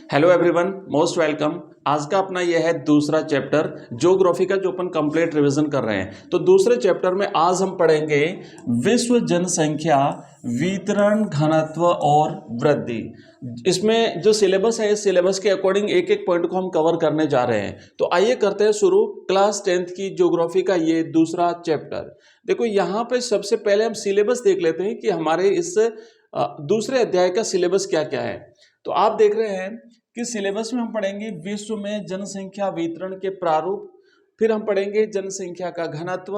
Hello everyone, most welcome. आज का अपना यह है दूसरा चैप्टर ज्योग्राफी का, जो अपन कंप्लीट रिवीजन कर रहे हैं। तो दूसरे चैप्टर में आज हम पढ़ेंगे विश्व जनसंख्या वितरण, घनत्व और वृद्धि। इसमें जो सिलेबस है, इस सिलेबस के अकॉर्डिंग एक एक पॉइंट को हम कवर करने जा रहे हैं। तो आइए करते हैं शुरू क्लास 10th की ज्योग्राफी का ये दूसरा चैप्टर। देखो यहाँ पे सबसे पहले हम सिलेबस देख लेते हैं कि हमारे इस दूसरे अध्याय का सिलेबस क्या क्या है। तो आप देख रहे हैं कि सिलेबस में हम पढ़ेंगे विश्व में जनसंख्या वितरण के प्रारूप, फिर हम पढ़ेंगे जनसंख्या का घनत्व,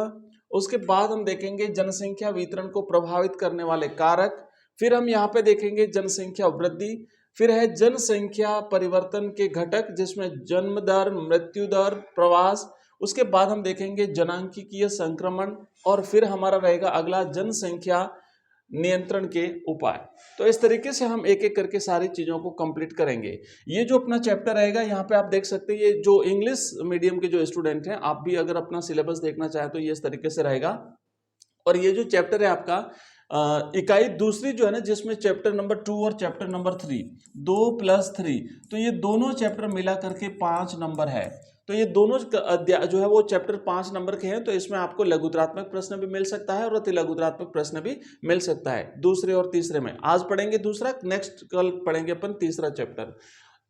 उसके बाद हम देखेंगे जनसंख्या वितरण को प्रभावित करने वाले कारक, फिर हम यहाँ पे देखेंगे जनसंख्या वृद्धि, फिर है जनसंख्या परिवर्तन के घटक जिसमें जन्म दर, मृत्यु दर, प्रवास, उसके बाद हम देखेंगे जनांकीय संक्रमण, और फिर हमारा रहेगा अगला जनसंख्या नियंत्रण के उपाय। तो इस तरीके से हम एक एक करके सारी चीजों को कंप्लीट करेंगे। ये जो अपना चैप्टर रहेगा, यहाँ पे आप देख सकते हैं, ये जो इंग्लिश मीडियम के जो स्टूडेंट हैं, आप भी अगर अपना सिलेबस देखना चाहें तो ये इस तरीके से रहेगा। और ये जो चैप्टर है आपका इकाई दूसरी जो है ना, जिसमें चैप्टर नंबर 2 और चैप्टर नंबर 3, 2+3, तो ये दोनों चैप्टर मिला करके 5 नंबर है। तो ये दोनों अध्याय जो है वो चैप्टर 5 नंबर के हैं। तो इसमें आपको लघुत्रात्मक प्रश्न भी मिल सकता है और अति लघुत्रात्मक प्रश्न भी मिल सकता है दूसरे और तीसरे में। आज पढ़ेंगे दूसरा, नेक्स्ट कल पढ़ेंगे अपन तीसरा चैप्टर।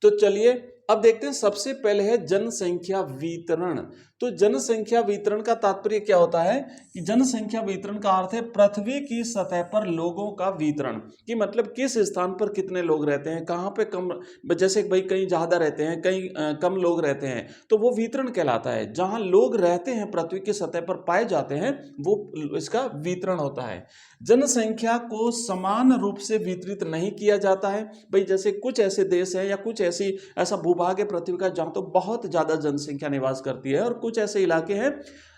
तो चलिए अब देखते हैं। सबसे पहले है जनसंख्या वितरण। तो जनसंख्या वितरण का तात्पर्य क्या होता है कि जनसंख्या वितरण का अर्थ है पृथ्वी की सतह पर लोगों का वितरण, कि मतलब किस स्थान पर कितने लोग रहते हैं, कहाँ पे कम, जैसे भाई कहीं ज्यादा रहते हैं, कहीं कम लोग रहते हैं, तो वो वितरण कहलाता है। जहां लोग रहते हैं पृथ्वी की सतह पर पाए जाते हैं, वो इसका वितरण होता है। जनसंख्या को समान रूप से वितरित नहीं किया जाता है। भाई जैसे कुछ ऐसे देश हैं या कुछ ऐसा भूभाग है पृथ्वी का जहां तो बहुत ज्यादा जनसंख्या निवास करती है, और कुछ ऐसे इलाके हैं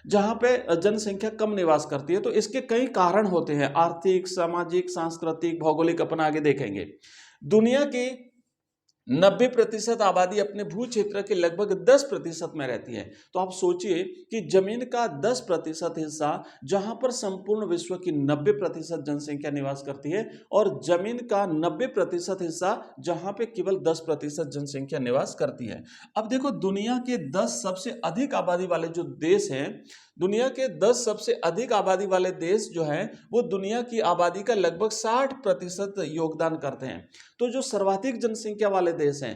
जहां पे जनसंख्या कम निवास करती है। तो इसके कई कारण होते हैं, आर्थिक, सामाजिक, सांस्कृतिक, भौगोलिक, अपन आगे देखेंगे। दुनिया की 90% आबादी अपने भू क्षेत्र के लगभग 10% में रहती है। तो आप सोचिए कि जमीन का 10% हिस्सा, जहां पर संपूर्ण विश्व की 90% जनसंख्या निवास करती है, और जमीन का 90% हिस्सा जहां पे केवल 10% जनसंख्या निवास करती है। अब देखो, दुनिया के 10 सबसे अधिक आबादी वाले जो देश हैं, दुनिया के 10 सबसे अधिक आबादी वाले देश जो हैं, वो दुनिया की आबादी का लगभग 60% योगदान करते हैं। तो जो सर्वाधिक जनसंख्या वाले देश हैं,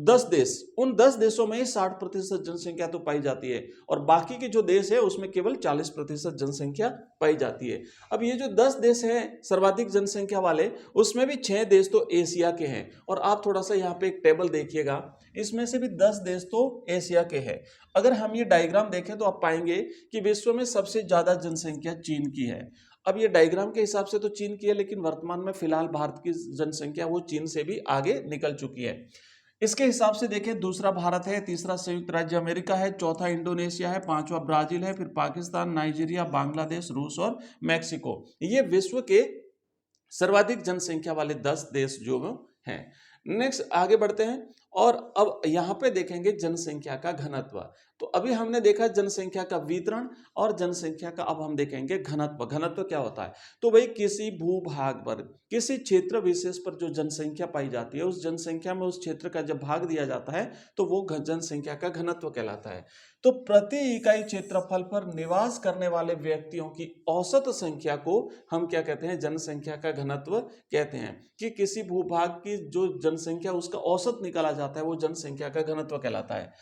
10 देश, उन 10 देशों में ही 60% जनसंख्या तो पाई जाती है, और बाकी के जो देश है उसमें केवल 40% जनसंख्या पाई जाती है। अब ये जो 10 देश हैं सर्वाधिक जनसंख्या वाले, उसमें भी 6 देश तो एशिया के हैं। और आप थोड़ा सा यहाँ पे एक टेबल देखिएगा, इसमें से भी 10 देश तो एशिया के हैं। अगर हम ये डायग्राम देखें तो आप पाएंगे कि विश्व में सबसे ज्यादा जनसंख्या चीन की है। अब ये डायग्राम के हिसाब से तो चीन की है, लेकिन वर्तमान में फिलहाल भारत की जनसंख्या वो चीन से भी आगे निकल चुकी है। इसके हिसाब से देखें, दूसरा भारत है, तीसरा संयुक्त राज्य अमेरिका है, चौथा इंडोनेशिया है, पांचवा ब्राजील है, फिर पाकिस्तान, नाइजीरिया, बांग्लादेश, रूस और मैक्सिको। ये विश्व के सर्वाधिक जनसंख्या वाले 10 देश जो हैं। नेक्स्ट आगे बढ़ते हैं, और अब यहां पे देखेंगे जनसंख्या का घनत्व। तो अभी हमने देखा जनसंख्या का वितरण और जनसंख्या का, अब हम देखेंगे घनत्व। घनत्व क्या होता है? तो भाई किसी भूभाग पर, किसी क्षेत्र विशेष पर जो जनसंख्या पाई जाती है, उस जनसंख्या में उस क्षेत्र का जब भाग दिया जाता है तो वो जनसंख्या का घनत्व कहलाता है। तो प्रति इकाई क्षेत्रफल पर निवास करने वाले व्यक्तियों की औसत संख्या को हम क्या कहते हैं? जनसंख्या का घनत्व कहते हैं। कि किसी भूभाग की जो जनसंख्या, उसका औसत निकाला जाता है, वो जनसंख्या का घनत्व कहलाता है।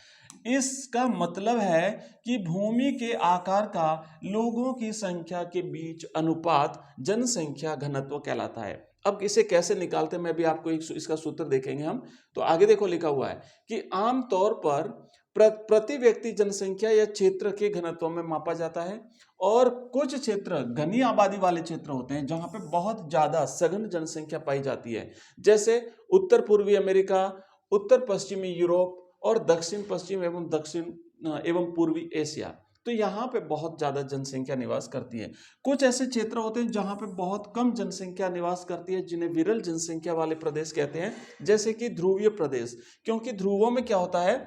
इसका मतलब है कि भूमि के आकार का लोगों की संख्या के बीच अनुपात जनसंख्या घनत्व कहलाता है। अब इसे कैसे निकालते हैं, मैं भी आपको इसका सूत्र देखेंगे हम। तो आगे देखो, लिखा हुआ है कि आमतौर पर प्रति व्यक्ति जनसंख्या या क्षेत्र के घनत्व में मापा जाता है। और कुछ क्षेत्र घनी आबादी वाले क्षेत्र होते हैं जहां पे बहुत ज्यादा सघन जनसंख्या पाई जाती है, जैसे उत्तर पूर्वी अमेरिका, उत्तर पश्चिमी यूरोप, और दक्षिण पश्चिम एवं दक्षिण एवं पूर्वी एशिया। तो यहाँ पे बहुत ज्यादा जनसंख्या निवास करती है। कुछ ऐसे क्षेत्र होते हैं जहां पे बहुत कम जनसंख्या निवास करती है, जिन्हें विरल जनसंख्या वाले प्रदेश कहते हैं, जैसे कि ध्रुवीय प्रदेश। क्योंकि ध्रुवों में क्या होता है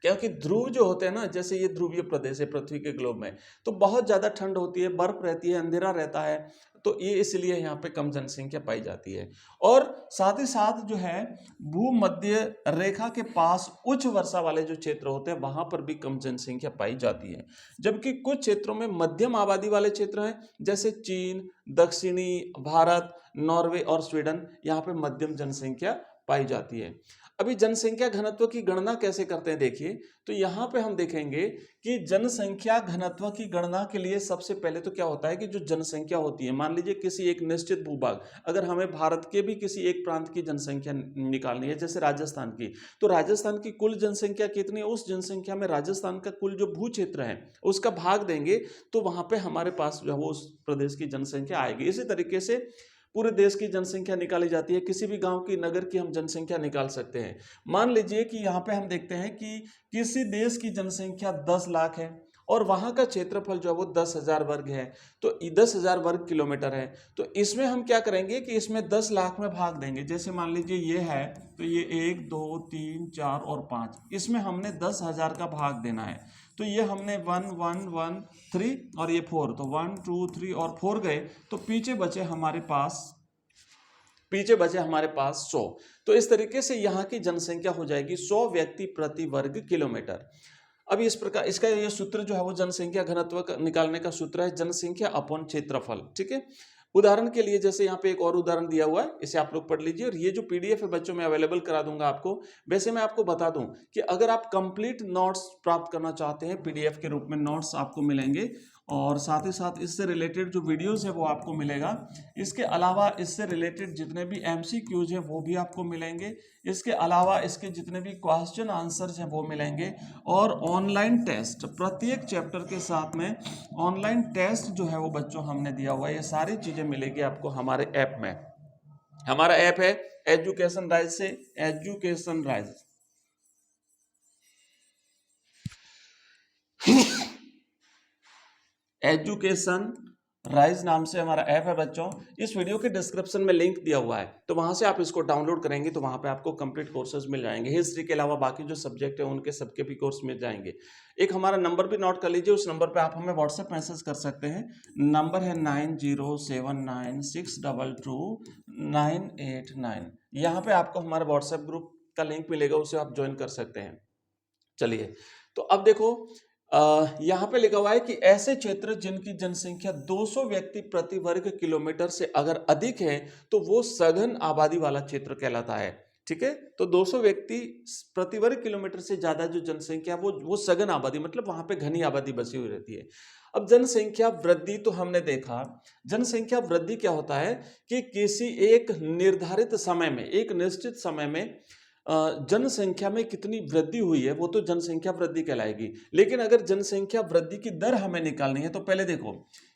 क्योंकि ध्रुव जो होते हैं ना, जैसे ये ध्रुवीय प्रदेश है पृथ्वी के ग्लोब में, तो बहुत ज़्यादा ठंड होती है, बर्फ रहती है, अंधेरा रहता है, तो ये इसलिए यहाँ पे कम जनसंख्या पाई जाती है। और साथ ही साथ जो है भूमध्य रेखा के पास उच्च वर्षा वाले जो क्षेत्र होते हैं वहाँ पर भी कम जनसंख्या पाई जाती है। जबकि कुछ क्षेत्रों में मध्यम आबादी वाले क्षेत्र हैं, जैसे चीन, दक्षिणी भारत, नॉर्वे और स्वीडन, यहाँ पे मध्यम जनसंख्या पाई जाती है। अभी जनसंख्या घनत्व की गणना कैसे करते हैं देखिए, तो यहाँ पे हम देखेंगे कि जनसंख्या घनत्व की गणना के लिए सबसे पहले तो क्या होता है कि जो जनसंख्या होती है, मान लीजिए किसी एक निश्चित भूभाग, अगर हमें भारत के भी किसी एक प्रांत की जनसंख्या निकालनी है, जैसे राजस्थान की, तो राजस्थान की कुल जनसंख्या कितनी है, उस जनसंख्या में राजस्थान का कुल जो भू क्षेत्र है उसका भाग देंगे, तो वहां पे हमारे पास जो है वो उस प्रदेश की जनसंख्या आएगी। इसी तरीके से पूरे देश की जनसंख्या निकाली जाती है, किसी भी गांव की, नगर की हम जनसंख्या निकाल सकते हैं। मान लीजिए कि यहाँ पे हम देखते हैं कि किसी देश की जनसंख्या 10 लाख है और वहाँ का क्षेत्रफल जो है वो 10,000 वर्ग है, तो 10,000 वर्ग किलोमीटर है। तो इसमें हम क्या करेंगे कि इसमें 10 लाख में भाग देंगे। जैसे मान लीजिए ये है, तो ये 1 2 3 4 और 5, इसमें हमने 10,000 का भाग देना है। तो ये हमने 1 1 1 3 और ये 4, तो 1 2 3 और 4 गए, तो पीछे बचे हमारे पास 100। तो इस तरीके से यहाँ की जनसंख्या हो जाएगी 100 व्यक्ति प्रति वर्ग किलोमीटर। अब इस प्रकार इसका ये सूत्र जो है वो जनसंख्या घनत्व निकालने का सूत्र है, जनसंख्या अपॉन क्षेत्रफल। ठीक है, उदाहरण के लिए जैसे यहाँ पे एक और उदाहरण दिया हुआ है, इसे आप लोग पढ़ लीजिए। और ये जो पीडीएफ है बच्चों मैं अवेलेबल करा दूंगा आपको। वैसे मैं आपको बता दूं कि अगर आप कंप्लीट नोट्स प्राप्त करना चाहते हैं, पीडीएफ के रूप में नोट्स आपको मिलेंगे, और साथ ही साथ इससे रिलेटेड जो वीडियोस है वो आपको मिलेगा। इसके अलावा इससे रिलेटेड जितने भी एमसीक्यूज हैं वो भी आपको मिलेंगे। इसके अलावा इसके जितने भी क्वेश्चन आंसर्स हैं वो मिलेंगे, और ऑनलाइन टेस्ट प्रत्येक चैप्टर के साथ में ऑनलाइन टेस्ट जो है वो बच्चों हमने दिया हुआ है। ये सारी चीजें मिलेगी आपको हमारे ऐप में। हमारा ऐप है एजुकेशन राइज से, एजुकेशन राइज। एजुकेशन राइज नाम से हमारा ऐप है बच्चों। इस वीडियो के डिस्क्रिप्शन में लिंक दिया हुआ है, तो वहां से आप इसको डाउनलोड करेंगे तो वहां पे आपको कंप्लीट कोर्सेज मिल जाएंगे। हिस्ट्री के अलावा बाकी जो सब्जेक्ट है उनके सबके भी कोर्स मिल जाएंगे। एक हमारा नंबर भी नोट कर लीजिए, उस नंबर पे आप हमें व्हाट्सएप मैसेज कर सकते हैं। नंबर है 9079622989। यहाँ पे आपको हमारा व्हाट्सएप ग्रुप का लिंक मिलेगा, उसे आप ज्वाइन कर सकते हैं। चलिए, तो अब देखो यहाँ पे लिखा हुआ है कि ऐसे क्षेत्र जिनकी जनसंख्या 200 व्यक्ति प्रति वर्ग किलोमीटर से अगर अधिक है तो वो सघन आबादी वाला क्षेत्र कहलाता है। ठीक है, तो 200 व्यक्ति प्रति वर्ग किलोमीटर से ज्यादा जो जनसंख्या वो सघन आबादी, मतलब वहां पे घनी आबादी बसी हुई रहती है। अब जनसंख्या वृद्धि तो हमने देखा, जनसंख्या वृद्धि क्या होता है कि किसी एक निर्धारित समय में, एक निश्चित समय में जनसंख्या में कितनी वृद्धि हुई है वो तो जनसंख्या वृद्धि कहलाएगी। लेकिन अगर जनसंख्या वृद्धि की दर हमें निकालनी है तो पहले देखो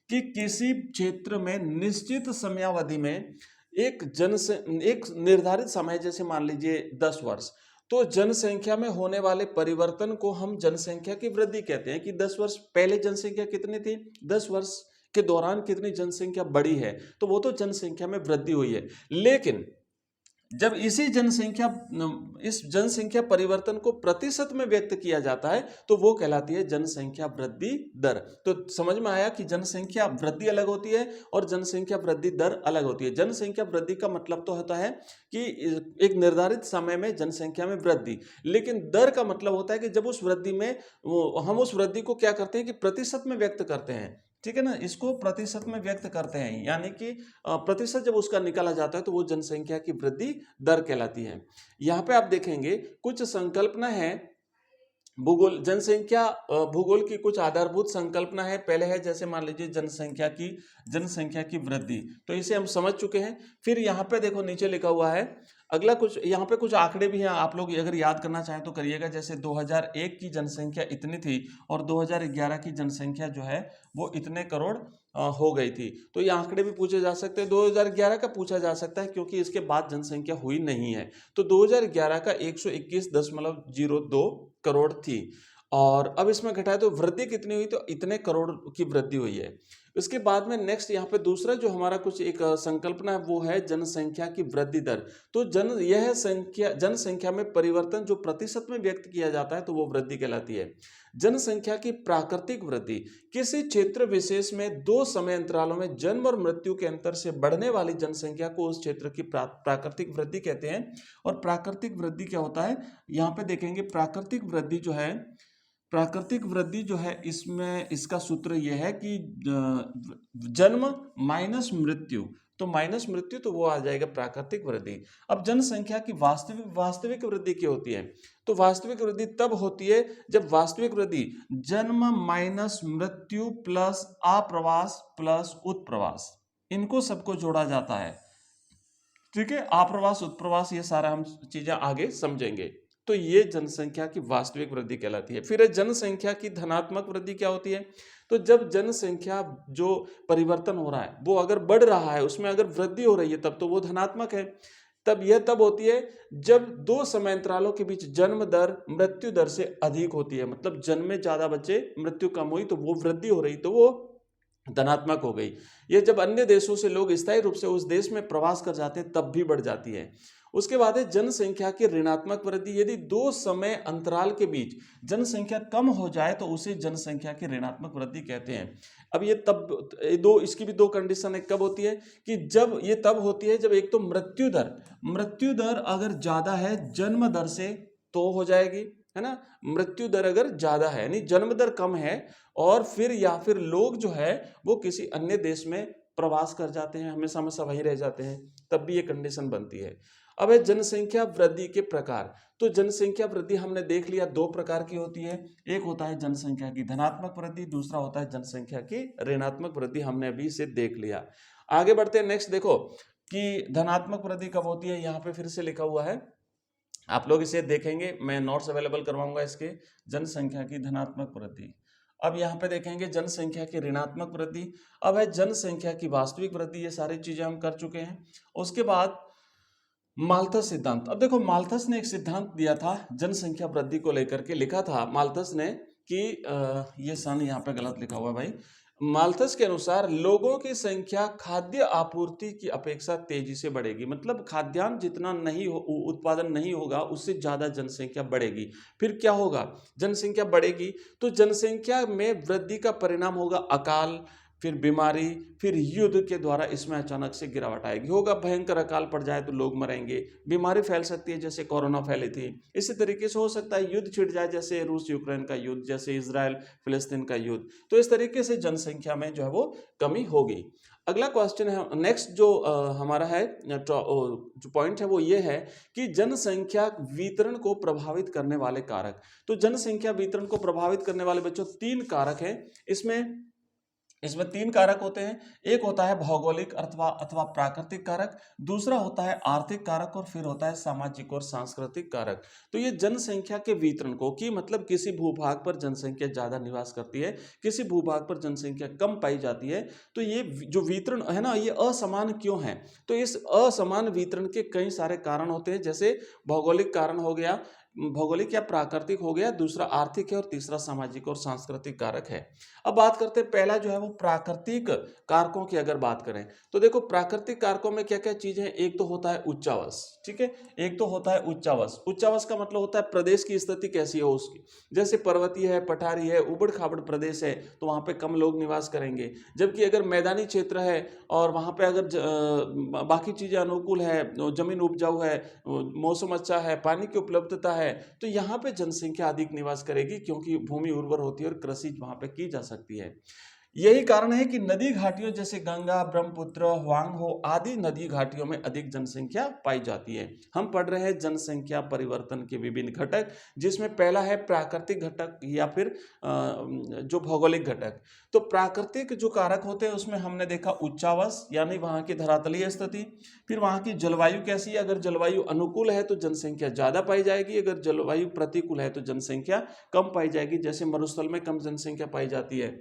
कि किसी क्षेत्र में निश्चित समयावधि में एक निर्धारित समय, जैसे मान लीजिए 10 वर्ष, तो जनसंख्या में होने वाले परिवर्तन को हम जनसंख्या की वृद्धि कहते हैं। कि 10 वर्ष पहले जनसंख्या कितनी थी, 10 वर्ष के दौरान कितनी जनसंख्या बढ़ी है, तो वो तो जनसंख्या में वृद्धि हुई है। लेकिन जब इस जनसंख्या परिवर्तन को प्रतिशत में व्यक्त किया जाता है तो वो कहलाती है जनसंख्या वृद्धि दर। तो समझ में आया कि जनसंख्या वृद्धि अलग होती है और जनसंख्या वृद्धि दर अलग होती है। जनसंख्या वृद्धि का मतलब तो होता है कि एक निर्धारित समय में जनसंख्या में वृद्धि, लेकिन दर का मतलब होता है कि जब उस वृद्धि में हम उस वृद्धि को क्या करते हैं कि प्रतिशत में व्यक्त करते हैं। ठीक है ना, इसको प्रतिशत में व्यक्त करते हैं, यानी कि प्रतिशत जब उसका निकाला जाता है तो वो जनसंख्या की वृद्धि दर कहलाती है। यहाँ पे आप देखेंगे कुछ संकल्पना है भूगोल, जनसंख्या भूगोल की कुछ आधारभूत संकल्पना है। पहले है जैसे मान लीजिए जनसंख्या की वृद्धि, तो इसे हम समझ चुके हैं। फिर यहाँ पे देखो नीचे लिखा हुआ है अगला कुछ, यहाँ पे कुछ आंकड़े भी हैं, आप लोग अगर याद करना चाहें तो करिएगा। जैसे 2001 की जनसंख्या इतनी थी और 2011 की जनसंख्या जो है वो इतने करोड़ हो गई थी। तो ये आंकड़े भी पूछे जा सकते हैं। 2011 का पूछा जा सकता है क्योंकि इसके बाद जनसंख्या हुई नहीं है। तो 2011 का 121.02 करोड़ थी, और अब इसमें घटाए तो वृद्धि कितनी हुई, तो इतने करोड़ की वृद्धि हुई है। उसके बाद में नेक्स्ट यहाँ पे दूसरा जो हमारा कुछ एक संकल्पना है वो है जनसंख्या की वृद्धि दर। तो जनसंख्या में परिवर्तन जो प्रतिशत में व्यक्त किया जाता है तो वो वृद्धि कहलाती है। जनसंख्या की प्राकृतिक वृद्धि, किसी क्षेत्र विशेष में दो समय अंतरालों में जन्म और मृत्यु के अंतर से बढ़ने वाली जनसंख्या को उस क्षेत्र की प्राकृतिक वृद्धि कहते हैं। और प्राकृतिक वृद्धि क्या होता है, यहाँ पे देखेंगे प्राकृतिक वृद्धि जो है इसमें इसका सूत्र यह है कि जन्म माइनस मृत्यु, तो माइनस मृत्यु तो वो आ जाएगा प्राकृतिक वृद्धि। अब जनसंख्या की वास्तविक वृद्धि क्या होती है, तो वास्तविक वृद्धि तब होती है जब वास्तविक वृद्धि जन्म माइनस मृत्यु प्लस आप्रवास प्लस उत्प्रवास, इनको सबको जोड़ा जाता है। ठीक है, आप्रवास उत्प्रवास ये सारा हम चीजें आगे समझेंगे। तो ये जनसंख्या की वास्तविक वृद्धि कहलाती है। फिर जनसंख्या की धनात्मक वृद्धि क्या होती है, तो जब जनसंख्या जो परिवर्तन हो रहा है वो अगर बढ़ रहा है, उसमें अगर वृद्धि हो रही है तब तो वो धनात्मक है। तब होती है जब दो समय अंतरालों के बीच जन्म दर मृत्यु दर से अधिक होती है, मतलब जन्म में ज्यादा बच्चे मृत्यु कम हुई तो वो वृद्धि हो रही, तो वो धनात्मक हो गई। ये जब अन्य देशों से लोग स्थायी रूप से उस देश में प्रवास कर जाते हैं तब भी बढ़ जाती है। उसके बाद है जनसंख्या की ऋणात्मक वृद्धि, यदि दो समय अंतराल के बीच जनसंख्या कम हो जाए तो उसे जनसंख्या की ऋणात्मक वृद्धि कहते हैं। अब ये तब इसकी भी दो कंडीशन है, कब होती है कि जब ये तब होती है जब एक तो मृत्यु दर अगर ज्यादा है जन्म दर से तो हो जाएगी, है ना। मृत्यु दर अगर ज्यादा है यानी जन्म दर कम है, और फिर लोग जो है वो किसी अन्य देश में प्रवास कर जाते हैं, हमेशा वहीं रह जाते हैं, तब भी ये कंडीशन बनती है। अब है जनसंख्या वृद्धि के प्रकार। तो जनसंख्या वृद्धि हमने देख लिया दो प्रकार की होती है, एक होता है जनसंख्या की धनात्मक वृद्धि, दूसरा होता है जनसंख्या की ऋणात्मक वृद्धि। हमने अभी इसे देख लिया। आगे बढ़ते हैं, नेक्स्ट देखो कि धनात्मक वृद्धि कब होती है, यहाँ पे फिर से लिखा हुआ है, आप लोग इसे देखेंगे, मैं नोट्स अवेलेबल करवाऊंगा इसके। जनसंख्या की धनात्मक वृद्धि, अब यहाँ पे देखेंगे जनसंख्या की ऋणात्मक वृद्धि, अब है जनसंख्या की वास्तविक वृद्धि। ये सारी चीजें हम कर चुके हैं। उसके बाद माल्थस सिद्धांत। अब देखो माल्थस ने एक सिद्धांत दिया था जनसंख्या वृद्धि को लेकर के, लिखा था माल्थस ने कि ये सन यहाँ पे गलत लिखा हुआ है भाई। माल्थस के अनुसार लोगों की संख्या खाद्य आपूर्ति की अपेक्षा तेजी से बढ़ेगी, मतलब खाद्यान्न जितना उत्पादन नहीं होगा उससे ज्यादा जनसंख्या बढ़ेगी। फिर क्या होगा, जनसंख्या बढ़ेगी तो जनसंख्या में वृद्धि का परिणाम होगा अकाल, फिर बीमारी, फिर युद्ध के द्वारा इसमें अचानक से गिरावट आएगी। होगा भयंकर अकाल पड़ जाए तो लोग मरेंगे, बीमारी फैल सकती है जैसे कोरोना फैली थी, इसी तरीके से हो सकता है युद्ध छिड़ जाए जैसे रूस यूक्रेन का युद्ध, जैसे इजराइल फिलिस्तीन का युद्ध। तो इस तरीके से जनसंख्या में जो है वो कमी होगी। अगला क्वेश्चन है, नेक्स्ट जो हमारा है जो पॉइंट है वो ये है कि जनसंख्या वितरण को प्रभावित करने वाले कारक। तो जनसंख्या वितरण को प्रभावित करने वाले बच्चों तीन कारक हैं। इसमें तीन कारक होते हैं, एक होता है भौगोलिक अथवा प्राकृतिक कारक, दूसरा होता है आर्थिक कारक, और फिर होता है सामाजिक और सांस्कृतिक कारक। तो ये जनसंख्या के वितरण को, कि मतलब किसी भूभाग पर जनसंख्या ज्यादा निवास करती है, किसी भूभाग पर जनसंख्या कम पाई जाती है, तो ये जो वितरण है ना ये असमान क्यों है। तो इस असमान वितरण के कई सारे कारण होते हैं, जैसे भौगोलिक कारण हो गया, भौगोलिक या प्राकृतिक हो गया, दूसरा आर्थिक है, और तीसरा सामाजिक और सांस्कृतिक कारक है। अब बात करते हैं, पहला जो है वो प्राकृतिक कारकों की अगर बात करें तो देखो प्राकृतिक कारकों में क्या क्या चीजें हैं। एक तो होता है उच्चावस, ठीक है, एक तो होता है उच्चावस। उच्चावस का मतलब होता है प्रदेश की स्थिति कैसी है उसकी, जैसे पर्वतीय है, पठारी है, उबड़ खाबड़ प्रदेश है तो वहां पे कम लोग निवास करेंगे, जबकि अगर मैदानी क्षेत्र है और वहां पे अगर बाकी चीजें अनुकूल है, जमीन उपजाऊ है, मौसम अच्छा है, पानी की उपलब्धता है, तो यहाँ पे जनसंख्या अधिक निवास करेगी क्योंकि भूमि उर्वर होती है और कृषि वहां पे की जा सकती है। यही कारण है कि नदी घाटियों जैसे गंगा, ब्रह्मपुत्र, हुआंगहो आदि नदी घाटियों में अधिक जनसंख्या पाई जाती है। हम पढ़ रहे हैं जनसंख्या परिवर्तन के विभिन्न घटक, जिसमें पहला है प्राकृतिक घटक या फिर जो भौगोलिक घटक। तो प्राकृतिक जो कारक होते हैं उसमें हमने देखा उच्चावस यानी वहां की धरातलीय स्थिति, फिर वहां की जलवायु कैसी है, अगर जलवायु अनुकूल है तो जनसंख्या ज्यादा पाई जाएगी, अगर जलवायु प्रतिकूल है तो जनसंख्या कम पाई जाएगी, जैसे मरुस्थल में कम जनसंख्या पाई जाती है।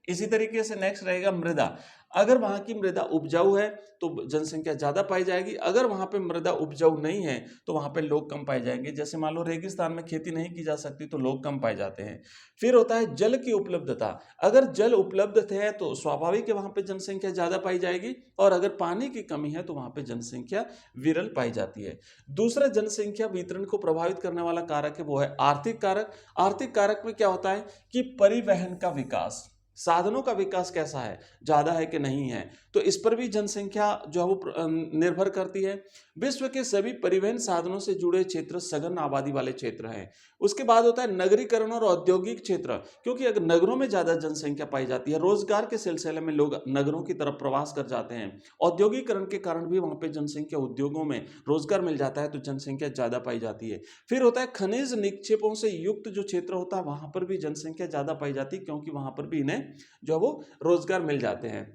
इसी तरीके से नेक्स्ट रहेगा मृदा। अगर वहां की मृदा उपजाऊ है तो जनसंख्या ज्यादा पाई जाएगी, अगर वहां पे मृदा उपजाऊ नहीं है तो वहां पे लोग कम पाए जाएंगे। जैसे मान लो रेगिस्तान में खेती नहीं की जा सकती तो लोग कम पाए जाते हैं। फिर होता है जल की उपलब्धता। अगर जल उपलब्ध है तो स्वाभाविक है वहां पे जनसंख्या ज्यादा पाई जाएगी, और अगर पानी की कमी है तो वहां पे जनसंख्या विरल पाई जाती है। दूसरा जनसंख्या वितरण को प्रभावित करने वाला कारक है वो है आर्थिक कारक। आर्थिक कारक में क्या होता है कि परिवहन का विकास, साधनों का विकास कैसा है, ज्यादा है कि नहीं है, तो इस पर भी जनसंख्या जो है वो निर्भर करती है। विश्व के सभी परिवहन साधनों से जुड़े क्षेत्र सघन आबादी वाले क्षेत्र हैं। उसके बाद होता है नगरीकरण और औद्योगिक क्षेत्र, क्योंकि अगर नगरों में ज्यादा जनसंख्या पाई जाती है, रोजगार के सिलसिले में लोग नगरों की तरफ प्रवास कर जाते हैं, औद्योगिकरण के कारण भी वहां पे जनसंख्या, उद्योगों में रोजगार मिल जाता है तो जनसंख्या ज्यादा पाई जाती है। फिर होता है खनिज निक्षेपों से युक्त जो क्षेत्र होता है वहां पर भी जनसंख्या ज्यादा पाई जाती है, क्योंकि वहां पर भी इन्हें जो है वो रोजगार मिल जाते हैं।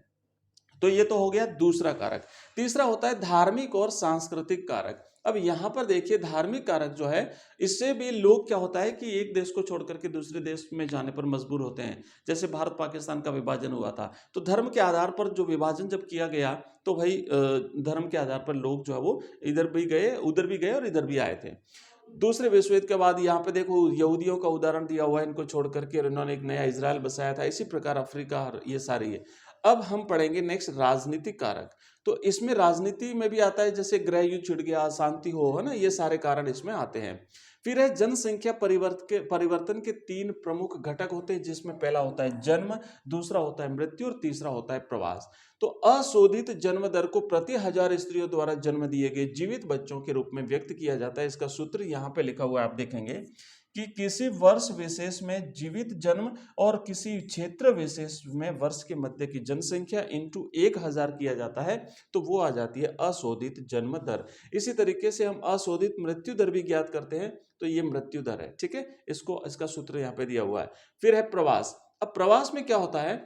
तो ये तो हो गया दूसरा कारक। तीसरा होता है धार्मिक और सांस्कृतिक कारक। अब यहां पर देखिए धार्मिक कारक जो है, इससे भी लोग क्या होता है कि एक देश को छोड़कर के दूसरे देश में जाने पर मजबूर होते हैं। जैसे भारत पाकिस्तान का विभाजन हुआ था तो धर्म के आधार पर जो विभाजन जब किया गया तो भाई धर्म के आधार पर लोग जो है वो इधर भी गए, उधर भी गए और इधर भी आए थे। दूसरे विश्व युद्ध के बाद यहाँ पे देखो यहूदियों का उदाहरण दिया हुआ है, इनको छोड़ करके इन्होंने एक नया इजराइल बसाया था। इसी प्रकार अफ्रीका, ये सारी है। अब हम पढ़ेंगे नेक्स्ट राजनीतिक कारक। तो इसमें राजनीति में भी आता है, जैसे गृह युद्ध छिड़ गया, शांति हो, है ना, ये सारे कारण इसमें आते हैं। फिर है जनसंख्या परिवर्तन के तीन प्रमुख घटक होते हैं, जिसमें पहला होता है जन्म, दूसरा होता है मृत्यु और तीसरा होता है प्रवास। तो अशोधित जन्म दर को प्रति 1000 स्त्रियों द्वारा जन्म दिए गए जीवित बच्चों के रूप में व्यक्त किया जाता है। इसका सूत्र यहाँ पे लिखा हुआ है, आप देखेंगे कि किसी वर्ष विशेष में जीवित जन्म और किसी क्षेत्र विशेष में वर्ष के मध्य की जनसंख्या इंटू 1000 किया जाता है तो वो आ जाती है अशोधित जन्म दर। इसी तरीके से हम अशोधित मृत्यु दर भी ज्ञात करते हैं, तो ये मृत्यु दर है, ठीक है। इसका सूत्र यहाँ पे दिया हुआ है। फिर है प्रवास। अब प्रवास में क्या होता है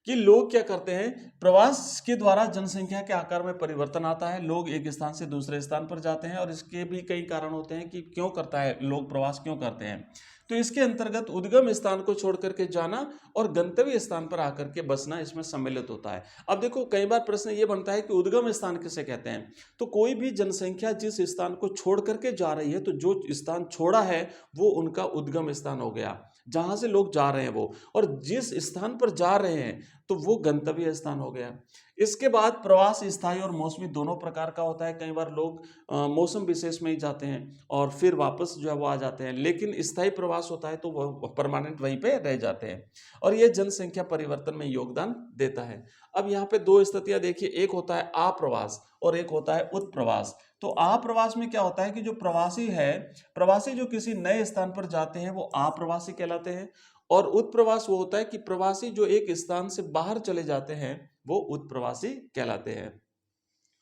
कि लोग क्या करते हैं, प्रवास के द्वारा जनसंख्या के आकार में परिवर्तन आता है, लोग एक स्थान से दूसरे स्थान पर जाते हैं, और इसके भी कई कारण होते हैं कि क्यों करता है लोग प्रवास क्यों करते हैं। तो इसके अंतर्गत उद्गम स्थान को छोड़ करके जाना और गंतव्य स्थान पर आकर के बसना इसमें सम्मिलित होता है। अब देखो कई बार प्रश्न ये बनता है कि उद्गम स्थान किसे कहते हैं, तो कोई भी जनसंख्या जिस स्थान को छोड़ करके जा रही है तो जो स्थान छोड़ा है वो उनका उद्गम स्थान हो गया, जहां से लोग जा रहे हैं वो, और जिस स्थान पर जा रहे हैं तो वो गंतव्य स्थान हो गया। इसके बाद प्रवास स्थायी और मौसमी दोनों प्रकार का होता है। कई बार लोग मौसम विशेष में ही जाते हैं और फिर वापस जो है वो आ जाते हैं, लेकिन स्थायी प्रवास होता है तो वह परमानेंट वहीं पे रह जाते हैं, और ये जनसंख्या परिवर्तन में योगदान देता है। अब यहाँ पे दो स्थितियां देखिए, एक होता है आप्रवास और एक होता है उत्प्रवास। तो आप्रवास में क्या होता है कि जो प्रवासी है, प्रवासी जो किसी नए स्थान पर जाते हैं वो आप्रवासी कहलाते हैं, और उत्प्रवास वो होता है कि प्रवासी जो एक स्थान से बाहर चले जाते हैं वो उत्प्रवासी कहलाते हैं।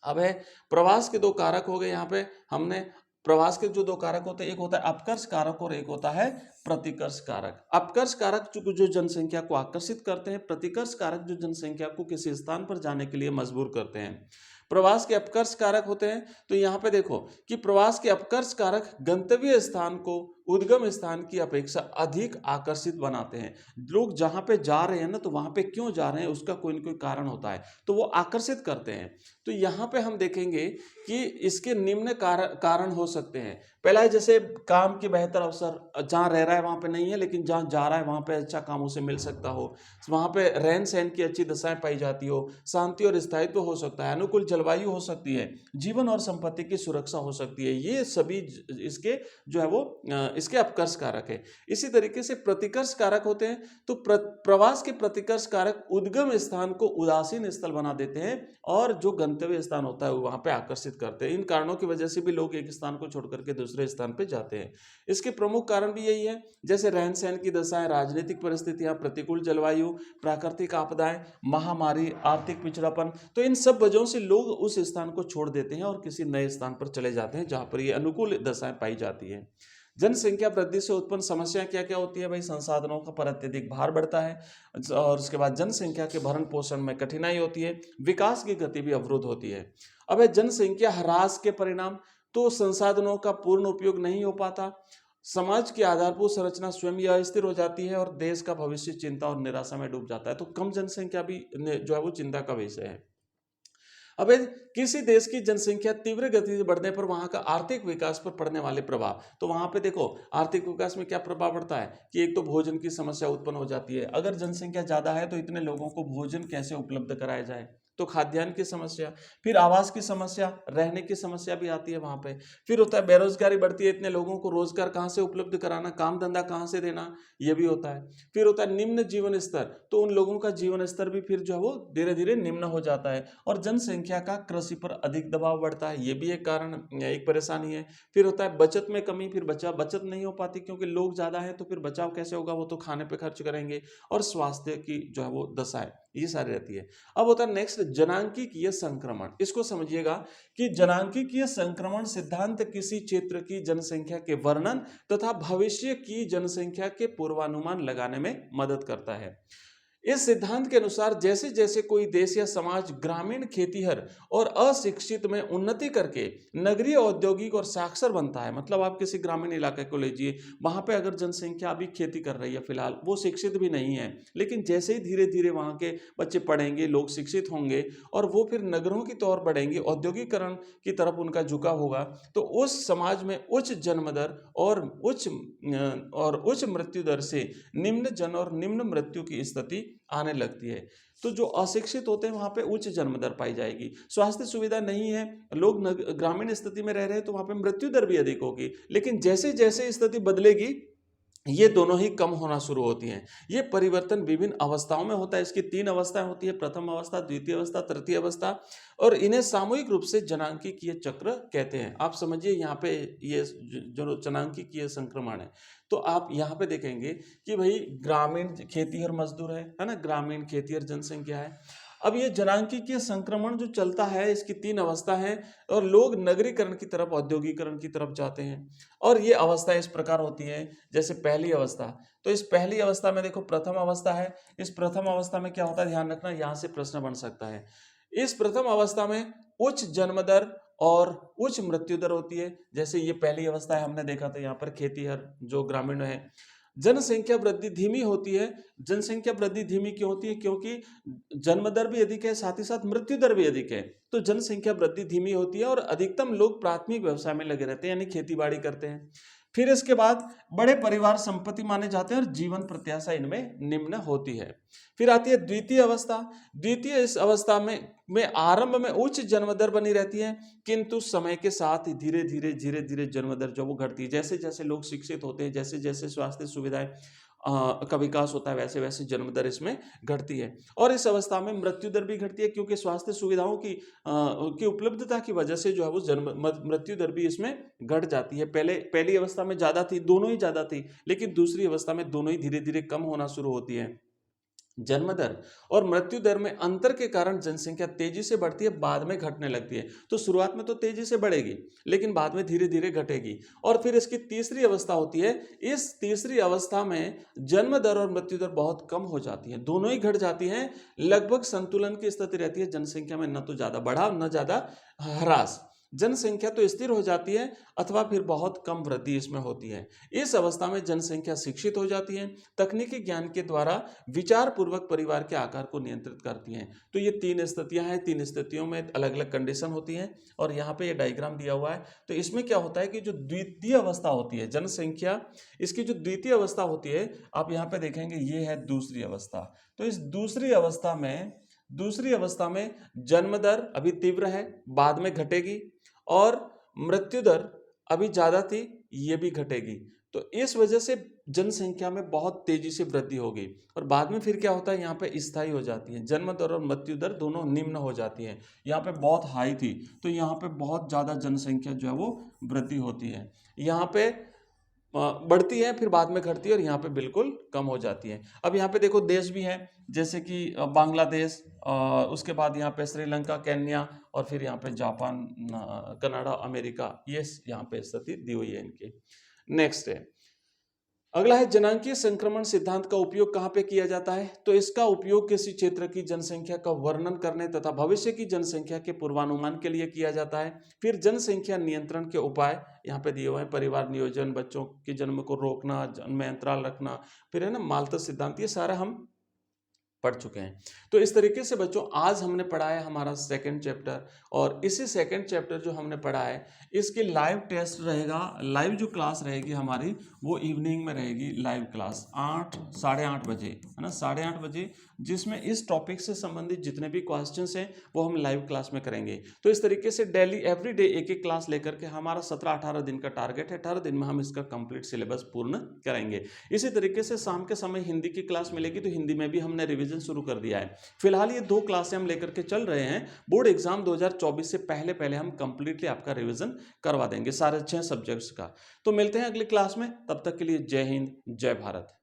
अब है प्रवास के दो कारक हो गए। यहाँ पे हमने प्रवास के जो दो कारक होते हैं, एक होता है अपकर्ष कारक और एक होता है प्रतिकर्ष कारक। अपकर्ष कारक जो जनसंख्या को आकर्षित करते हैं, प्रतिकर्ष कारक जो जनसंख्या को किसी स्थान पर जाने के लिए मजबूर करते हैं। प्रवास के अपकर्ष कारक होते हैं, तो यहाँ पे देखो कि प्रवास के अपकर्ष कारक गंतव्य स्थान को उद्गम स्थान की अपेक्षा अधिक आकर्षित बनाते हैं। लोग जहां पे जा रहे हैं ना, तो वहां पे क्यों जा रहे हैं उसका कोई ना कोई कारण होता है, तो वो आकर्षित करते हैं। तो यहाँ पे हम देखेंगे कि इसके निम्न कारण हो सकते हैं। पहला है जैसे काम के बेहतर अवसर, जहाँ रह रहा है वहां पे नहीं है लेकिन जहाँ जा रहा है वहां पे अच्छा काम उसे मिल सकता हो, वहां पे रहन सहन की अच्छी दशाएं पाई जाती हो, शांति और स्थायित्व हो सकता है, अनुकूल जलवायु हो सकती है, जीवन और संपत्ति की सुरक्षा हो सकती है। ये सभी इसके जो है वो इसके अपकर्ष कारक है। इसी तरीके से प्रतिकर्ष कारक होते हैं, तो प्रवास के प्रतिकर्ष कारक उद्गम स्थान को उदासीन स्थल बना देते हैं और जो गंतव्य स्थान होता है वहां पे आकर्षित करते हैं। इन कारणों की वजह से भी लोग एक स्थान को छोड़कर के दूसरे स्थान पे जाते हैं। इसके प्रमुख कारण भी यही है, जैसे रहन सहन की दशाएं, राजनीतिक परिस्थितियां, प्रतिकूल जलवायु, प्राकृतिक आपदाएं, महामारी, आर्थिक पिछड़ापन। तो इन सब वजहों से लोग उस स्थान को छोड़ देते हैं और किसी नए स्थान पर चले जाते हैं जहां पर ये अनुकूल दशाएं पाई जाती है। जनसंख्या वृद्धि से उत्पन्न समस्या क्या क्या होती है भाई, संसाधनों का पर अत्यधिक भार बढ़ता है, और उसके बाद जनसंख्या के भरण पोषण में कठिनाई होती है, विकास की गति भी अवरुद्ध होती है। अब है जनसंख्या ह्रास के परिणाम, तो संसाधनों का पूर्ण उपयोग नहीं हो पाता, समाज की आधारभूत संरचना स्वयं ही अस्थिर हो जाती है और देश का भविष्य चिंता और निराशा में डूब जाता है। तो कम जनसंख्या भी जो है वो चिंता का विषय है। अब किसी देश की जनसंख्या तीव्र गति से बढ़ने पर वहां का आर्थिक विकास पर पड़ने वाले प्रभाव, तो वहां पे देखो आर्थिक विकास में क्या प्रभाव पड़ता है कि एक तो भोजन की समस्या उत्पन्न हो जाती है। अगर जनसंख्या ज्यादा है तो इतने लोगों को भोजन कैसे उपलब्ध कराया जाए, तो खाद्यान्न की समस्या, फिर आवास की समस्या, रहने की समस्या भी आती है वहां पे। फिर होता है बेरोजगारी बढ़ती है, इतने लोगों को रोजगार कहां से उपलब्ध कराना, काम धंधा कहां से देना, यह भी होता है। फिर होता है निम्न जीवन स्तर, तो उन लोगों का जीवन स्तर भी फिर जो है वो धीरे धीरे निम्न हो जाता है। और जनसंख्या का कृषि पर अधिक दबाव बढ़ता है, ये भी एक कारण, एक परेशानी है। फिर होता है बचत में कमी, फिर बचत नहीं हो पाती क्योंकि लोग ज्यादा है, तो फिर बचाव कैसे होगा, वो तो खाने पे खर्च करेंगे। और स्वास्थ्य की जो है वो दशा है, ये सारी रहती है। अब होता है नेक्स्ट जनांकीय संक्रमण, इसको समझिएगा कि जनांकीय संक्रमण सिद्धांत किसी क्षेत्र की जनसंख्या के वर्णन तथा भविष्य की जनसंख्या के पूर्वानुमान लगाने में मदद करता है। इस सिद्धांत के अनुसार जैसे जैसे कोई देश या समाज ग्रामीण खेतीहर और अशिक्षित में उन्नति करके नगरीय औद्योगिक और साक्षर बनता है, मतलब आप किसी ग्रामीण इलाके को लीजिए, वहां पे अगर जनसंख्या अभी खेती कर रही है, फिलहाल वो शिक्षित भी नहीं है, लेकिन जैसे ही धीरे धीरे वहां के बच्चे पढ़ेंगे, लोग शिक्षित होंगे और वो फिर नगरों की तौर बढ़ेंगे, औद्योगिकरण की तरफ उनका झुकाव होगा, तो उस समाज में उच्च जन्म दर और उच्च मृत्यु दर से निम्न जन्म और निम्न मृत्यु की स्थिति आने लगती है। तो जो अशिक्षित होते हैं वहां पे उच्च जन्म दर पाई जाएगी, स्वास्थ्य सुविधा नहीं है, लोग ग्रामीण स्थिति में रह रहे हैं, तो वहां पे मृत्यु दर भी अधिक होगी। लेकिन जैसे जैसे स्थिति बदलेगी ये दोनों ही कम होना शुरू होती हैं। ये परिवर्तन विभिन्न अवस्थाओं में होता है, इसकी 3 अवस्थाएं होती है, प्रथम अवस्था, द्वितीय अवस्था, तृतीय अवस्था, और इन्हें सामूहिक रूप से जनांकीय चक्र कहते हैं। आप समझिए यहाँ पे ये जो जनांकीय संक्रमण है, तो आप यहाँ पे देखेंगे कि भाई ग्रामीण खेतीहर मजदूर है ना, ग्रामीण खेतीहर जनसंख्या है। अब ये जनांकीय संक्रमण जो चलता है, इसकी 3 अवस्था है और लोग नगरीकरण की तरफ, औद्योगिकरण की तरफ जाते हैं। और ये अवस्था इस प्रकार होती है, जैसे पहली अवस्था, तो इस पहली अवस्था में देखो प्रथम अवस्था है, इस प्रथम अवस्था में क्या होता है, ध्यान रखना, यहाँ से प्रश्न बन सकता है। इस प्रथम अवस्था में उच्च जन्म दर और उच्च मृत्यु दर होती है। जैसे ये पहली अवस्था है, हमने देखा था यहाँ पर खेतीहर जो ग्रामीण है। जनसंख्या वृद्धि धीमी होती है। जनसंख्या वृद्धि धीमी क्यों होती है, क्योंकि जन्म दर भी अधिक है, साथ ही साथ मृत्यु दर भी अधिक है, तो जनसंख्या वृद्धि धीमी होती है और अधिकतम लोग प्राथमिक व्यवसाय में लगे रहते हैं, यानी खेती बाड़ी करते हैं। फिर इसके बाद बड़े परिवार संपत्ति माने जाते हैं और जीवन प्रत्याशा इनमें निम्न होती है। फिर आती है द्वितीय अवस्था। द्वितीय इस अवस्था में आरंभ में उच्च जन्म दर बनी रहती है, किंतु समय के साथ धीरे धीरे जन्म दर जो वो घटती है। जैसे जैसे लोग शिक्षित होते हैं, जैसे जैसे स्वास्थ्य सुविधाएं का विकास होता है, वैसे वैसे जन्म दर इसमें घटती है। और इस अवस्था में मृत्यु दर भी घटती है, क्योंकि स्वास्थ्य सुविधाओं की उपलब्धता की वजह से जो है वो मृत्यु दर भी इसमें घट जाती है। पहली अवस्था में ज्यादा थी, दोनों ही ज्यादा थी, लेकिन दूसरी अवस्था में दोनों ही धीरे धीरे कम होना शुरू होती है। जन्म दर और मृत्यु दर में अंतर के कारण जनसंख्या तेजी से बढ़ती है, बाद में घटने लगती है। तो शुरुआत में तो तेजी से बढ़ेगी, लेकिन बाद में धीरे धीरे घटेगी। और फिर इसकी तीसरी अवस्था होती है। इस तीसरी अवस्था में जन्म दर और मृत्यु दर बहुत कम हो जाती है, दोनों ही घट जाती हैं, लगभग संतुलन की स्थिति रहती है। जनसंख्या में न तो ज्यादा बढ़ाव न ज्यादा ह्रास, जनसंख्या तो स्थिर हो जाती है अथवा फिर बहुत कम वृद्धि इसमें होती है। इस अवस्था में जनसंख्या शिक्षित हो जाती है, तकनीकी ज्ञान के द्वारा विचार पूर्वक परिवार के आकार को नियंत्रित करती हैं। तो ये 3 स्थितियां हैं, 3 स्थितियों में अलग अलग कंडीशन होती हैं। और यहाँ पे ये डायग्राम दिया हुआ है। तो इसमें क्या होता है कि जो द्वितीय अवस्था होती है जनसंख्या, इसकी जो द्वितीय अवस्था होती है, आप यहाँ पे देखेंगे ये है दूसरी अवस्था। तो इस दूसरी अवस्था में जन्म दर अभी तीव्र है, बाद में घटेगी, और मृत्यु दर अभी ज्यादा थी, ये भी घटेगी। तो इस वजह से जनसंख्या में बहुत तेजी से वृद्धि होगी और बाद में फिर क्या होता है, यहाँ पे स्थायी हो जाती है। जन्म दर और मृत्यु दर दोनों निम्न हो जाती है। यहाँ पे बहुत हाई थी, तो यहाँ पे बहुत ज्यादा जनसंख्या जो है वो वृद्धि होती है। यहाँ पे बढ़ती है, फिर बाद में घटती है, और यहाँ पे बिल्कुल कम हो जाती है। अब यहाँ पे देखो देश भी हैं, जैसे कि बांग्लादेश, उसके बाद यहाँ पे श्रीलंका, केन्या, और फिर यहाँ पे जापान, कनाडा, अमेरिका, ये यहाँ पे स्थिति दी हुई है इनकी। नेक्स्ट है अगला है जनांकीय संक्रमण सिद्धांत का उपयोग कहाँ पे किया जाता है? तो इसका उपयोग किसी क्षेत्र की जनसंख्या का वर्णन करने तथा भविष्य की जनसंख्या के पूर्वानुमान के लिए किया जाता है। फिर जनसंख्या नियंत्रण के उपाय यहाँ पे दिए हुए हैं, परिवार नियोजन, बच्चों के जन्म को रोकना, जन्म में अंतराल रखना, फिर है ना माल्थस सिद्धांत, ये सारा हम पढ़ चुके हैं। तो इस तरीके से बच्चों आज हमने पढ़ा है हमारा सेकंड चैप्टर, और इसी सेकंड चैप्टर जो हमने पढ़ा है इसकी लाइव टेस्ट रहेगा, लाइव जो क्लास रहेगी हमारी वो इवनिंग में रहेगी, लाइव क्लास 8 बजे, है ना, 8:30 बजे, जिसमें इस टॉपिक से संबंधित जितने भी क्वेश्चंस हैं वो हम लाइव क्लास में करेंगे। तो इस तरीके से डेली एवरी डे एक एक क्लास लेकर के हमारा 17-18 दिन का टारगेट है, 18 दिन में हम इसका कंप्लीट सिलेबस पूर्ण करेंगे। इसी तरीके से शाम के समय हिंदी की क्लास मिलेगी, तो हिंदी में भी हमने रिवीजन शुरू कर दिया है। फिलहाल ये 2 क्लासें हम लेकर के चल रहे हैं, बोर्ड एग्जाम 2024 से पहले पहले हम कंप्लीटली आपका रिवीजन करवा देंगे सारे 6 सब्जेक्ट्स का। तो मिलते हैं अगली क्लास में, तब तक के लिए जय हिंद, जय भारत।